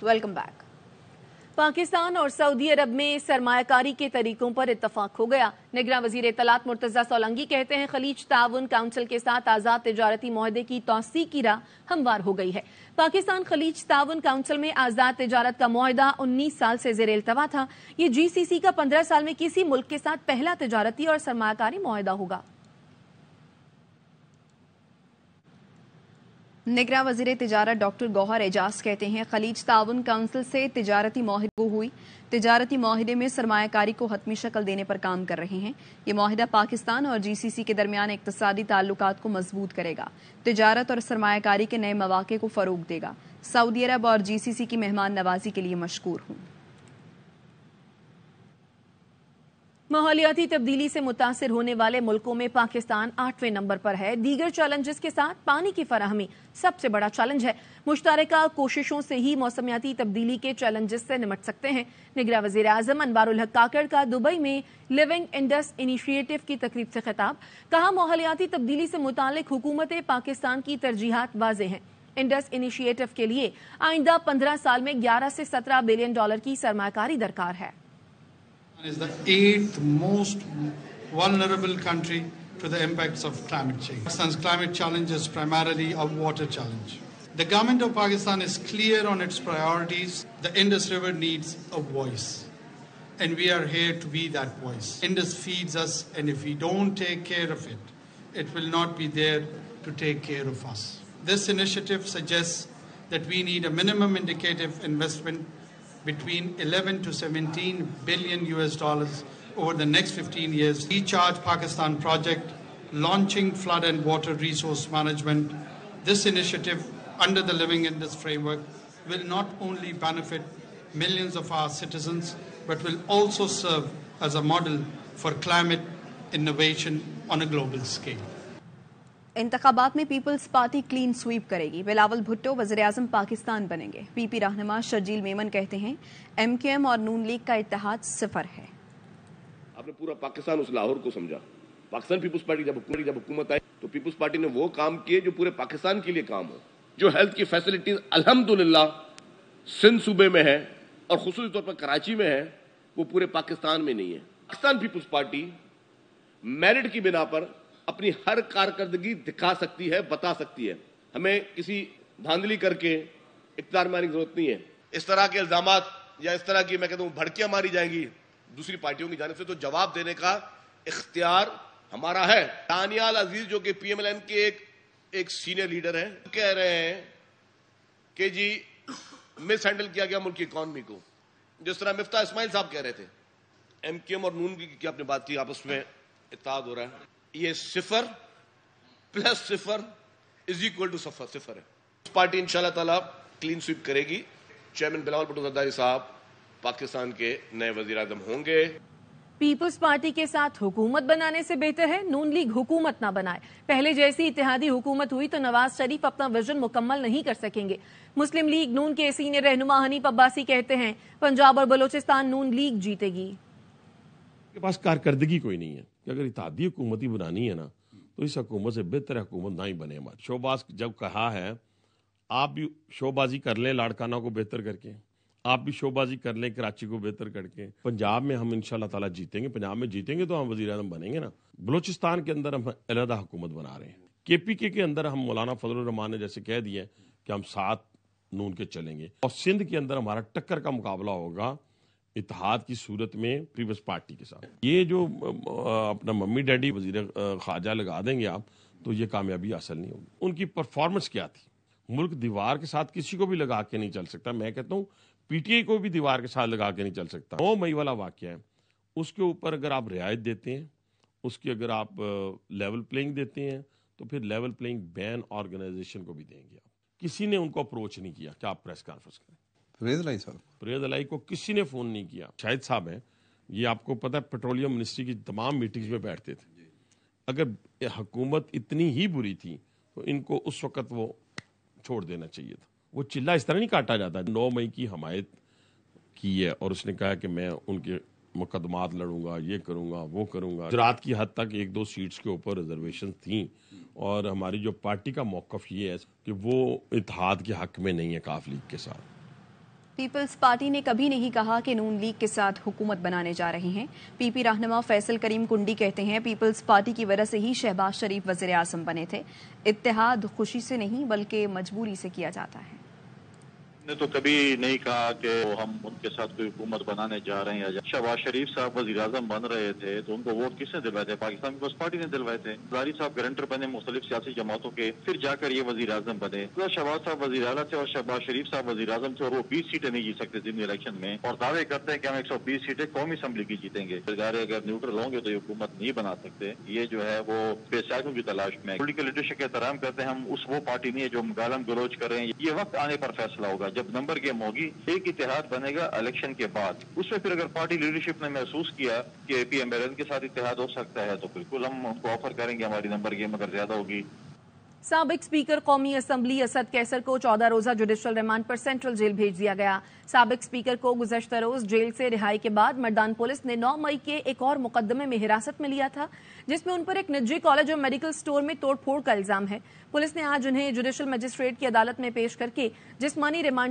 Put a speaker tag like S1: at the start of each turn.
S1: Welcome back. Pakistan और Saudi अरब में सरमायाकारी के तरीकों पर इत्तफाक हो गया। निगरान वजीर इत्तलात मुर्तजा सोलंकी कहते हैं खलीज ताउन काउंसिल के साथ आज़ाद तिजारती मुआहदे की तौसीक़ की राह हमवार हो गई है। पाकिस्तान खलीज ताउन काउंसिल में आज़ाद तिजारत का मुआहदा 19 साल से ज़ेर इल्तवा था। ये GCC का 15 साल में किसी मुल्क के साथ पहला तिजारती और सरमायाकारी मुआहदा होगा। निगरान वज़ीर तिजारत डॉक्टर गौहर एजाज कहते हैं खलीज ताउन काउंसिल से तिजारती मुआहदे हुई। तिजारती मुआहदे में सरमायाकारी को हतमी शक्ल देने पर काम कर रहे हैं। ये मुआहदा पाकिस्तान और GCC के दरमियान इक़्तिसादी ताल्लुकात को मजबूत करेगा, तिजारत और सरमायाकारी के नए मौक़े को फ़रोग़ देगा। सऊदी अरब और GCC की मेहमान नवाजी के लिए मशकूर हूँ। माहौलियाती तब्दीली से मुतासिर होने वाले मुल्कों में पाकिस्तान 8वें नंबर पर है। दीगर चैलेंजेस के साथ पानी की फराहमी सबसे बड़ा चैलेंज है। मुश्तरका कोशिशों से ही मौसमियाती तब्दीली के चैलेंजेस से निमट सकते हैं। निगरान वज़ीर आज़म अनवारुल हक काकड़ का दुबई में लिविंग इंडस इनिशिएटिव की तकरीब से खिताब। कहा माहौलियाती तब्दीली से मुतालिक हुकूमत पाकिस्तान की तरजीहात वाज़ेह हैं। इंडस इनिशिएटिव के लिए आइंदा 15 साल में 11 से 17 बिलियन डॉलर की सरमायाकारी दरकार है।
S2: Is the 8th most vulnerable country to the impacts of climate change. Pakistan's climate challenge is primarily a water challenge. The government of Pakistan is clear on its priorities. The Indus River needs a voice, and we are here to be that voice. Indus feeds us, and if we don't take care of it, it will not be there to take care of us. This initiative suggests that we need a minimum indicative investment between 11 to 17 billion US dollars over the next 15 years. Recharge Pakistan project, launching flood and water resource management. This initiative under the Living Indus framework will not only benefit millions of our citizens, but will also serve as a model for climate innovation on a global scale.
S1: इंतखाबात में peoples party clean sweep करेगी। बिलावल भुट्टो वज़ीर आज़म पाकिस्तान बनेंगे। PP रहनुमा शर्जील मेमन कहते हैं MQM और नून league का इत्तेहाद सिफर है।
S3: आपने पूरा पाकिस्तान उस लाहौर को समझा। पाकिस्तान पीपल्स पार्टी जब हुकूमत आई तो पीपल्स पार्टी ने वो काम किए जो पूरे पाकिस्तान के लिए काम हो। जो हेल्थ की फैसिलिटीज अल्हम्दुलिल्लाह सिंध सूबे में है और खुसूसी तौर पर कराची में है, वो पूरे पाकिस्तान में नहीं है। पाकिस्तान पीपल्स पार्टी मेरिट की बिना पर अपनी हर कारकर्दगी दिखा सकती है, बता सकती है। हमें किसी धांधली करके इख्तियार में आने की जरूरत नहीं है। इस तरह के इल्जामात या इस तरह की मैं कहता हूं भड़कियां मारी जाएंगी दूसरी पार्टियों की जानिब से, तो जवाब देने का इख्तियार हमारा है। दानियाल अजीज जो कि PMLN के एक सीनियर लीडर हैं, कह रहे हैं कि जी मिस हैंडल किया गया मुल्क की इकॉनमी को, जिस तरह मिफ्ता इस्माइल साहब कह रहे थे। MQM और नून की आपने बात की, आपस में इत्तेहाद हो रहा है। ये सिफर प्लस सिफर इज इक्वल टू सिफर है। पार्टी इंशाल्लाह ताला क्लीन स्वीप करेगी। चेयरमैन बिलावल भुट्टो ज़रदारी साहब पाकिस्तान के नए वजीर आज़म होंगे।
S1: पीपल्स पार्टी के साथ हुकूमत बनाने से बेहतर है नून लीग हुकूमत ना बनाए। पहले जैसी इत्तेहादी हुकूमत हुई तो नवाज शरीफ अपना विजन मुकम्मल नहीं कर सकेंगे। मुस्लिम लीग नून के सीनियर रहनुमा हनीफ अब्बासी कहते हैं पंजाब और बलोचिस्तान नून लीग जीतेगी।
S4: के पास कारकर्दगी कोई नहीं है कि अगर इत्तेहादी हुकूमत ही बनानी है ना तो इस हुकूमत से बेहतर हुकूमत ना ही बने। हमारी शोबाज जब कहा है आप भी शोबाजी कर लें लाड़काना को बेहतर करके, आप भी शोबाजी कर लें कराची को बेहतर करके। पंजाब में हम इंशाल्लाह ताला जीतेंगे, पंजाब में जीतेंगे तो हम वज़ीर आज़म बनेंगे ना। बलोचिस्तान के अंदर हम अलहदा हुकूमत बना रहे हैं। KPK के अंदर हम मौलाना फजलुर रहमान ने जैसे कह दिया कि हम साथ नून के चलेंगे, और सिंध के अंदर हमारा टक्कर का मुकाबला होगा इत्तेहाद की सूरत में पीपल्स पार्टी के साथ। ये जो अपना मम्मी डैडी वजीर खारजा लगा देंगे आप, तो ये कामयाबी हासिल नहीं होगी। उनकी परफॉर्मेंस क्या थी? मुल्क दीवार के साथ किसी को भी लगा के नहीं चल सकता। मैं कहता हूँ PTI को भी दीवार के साथ लगा के नहीं चल सकता। 9 मई वाला वाक़या है, उसके ऊपर अगर आप रियायत देते हैं, उसकी अगर आप लेवल प्लेइंग देते हैं, तो फिर लेवल प्लेइंग बैन ऑर्गेनाइजेशन को भी देंगे आप। किसी ने उनको अप्रोच नहीं किया कि आप प्रेस कॉन्फ्रेंस करें। परवेज अलाई को किसी ने फोन नहीं किया। शाहिद साहब हैं, ये आपको पता है पेट्रोलियम मिनिस्ट्री की तमाम मीटिंग्स में बैठते थे। अगर हुकूमत इतनी ही बुरी थी तो इनको उस वक्त वो छोड़ देना चाहिए था। वो चिल्ला इस तरह नहीं काटा जाता। 9 मई की हमायत की है और उसने कहा कि मैं उनके मुकदमात लड़ूंगा, ये करूंगा, वो करूंगा। गुजरात की हद तक 1-2 सीट्स के ऊपर रिजर्वेशन थी, और हमारी जो पार्टी का मौकफ ये है कि वो इत्तेहाद के हक में नहीं है काफ लीग के साथ।
S5: پیپلز پارٹی نے کبھی نہیں کہا کہ نون لیگ کے ساتھ حکومت بنانے جا رہے ہیں۔ پی پی رہنما فیصل کریم کنڈی کہتے ہیں پیپلز پارٹی کی وجہ سے ہی شہباز شریف وزیر اعظم بنے تھے۔ اتحاد خوشی سے نہیں بلکہ مجبوری سے کیا جاتا ہے۔
S6: نے تو کبھی نہیں کہا کہ ہم ان کے ساتھ کوئی حکومت بنانے جا رہے ہیں۔ شہباز شریف صاحب وزیر اعظم بن رہے تھے تو ان کو ووٹ کس نے دلوائے تھے؟ پاکستان پیپلز پارٹی نے دلوائے تھے۔ زاری صاحب گارنٹر بنے مختلف سیاسی جماعتوں کے، پھر جا کر یہ وزیر اعظم بنے۔ شہباز صاحب وزیر اعلیٰ تھے اور شہباز شریف صاحب وزیر اعظم تھے اور وہ 20 سیٹیں نہیں جیت سکتے تھے الیکشن میں، اور دعوے کرتے ہیں کہ ہم 120 سیٹیں قومی اسمبلی کی جیتیں گے۔ ادارے اگر نیوٹرل ہوں گے تو یہ حکومت نہیں بنا سکتے۔ یہ جو ہے وہ بے ساختوں کی تلاش میں پولیٹیکل لیڈرشپ کا احترام کرتے ہیں۔ ہم وہ پارٹی نہیں ہے جو گالم گلوچ کر رہے ہیں۔ یہ وقت آنے پر فیصلہ ہوگا جب نمبر گیم ہوگی، ایک اتحاد بنے گا الیکشن کے بعد۔ اس میں پھر اگر پارٹی لیڈرشپ نے محسوس کیا کہ اے پی ایم ایل این کے ساتھ اتحاد ہو سکتا ہے تو بالکل ہم ان کو آفر کریں گے، ہماری نمبر گیم اگر زیادہ ہوگی۔
S1: سابق اسپیکر قومی اسمبلی اسد کیسر کو 14 روزہ جوڈیشل ریمانڈ پر سینٹرل جیل بھیج دیا گیا۔ سابق اسپیکر کو گزشتہ روز جیل سے رہائی کے بعد مردان پولیس نے 9 مئی کے ایک اور مقدمے میں حراست میں لیا تھا، جس میں ان پر ایک نجی کالج اور میڈیکل سٹور میں توڑ پھوڑ کا الزام ہے۔ پولیس نے آج انہیں جوڈیشل مجسٹریٹ کی عدالت میں پیش کر کے جسمانی ریمانڈ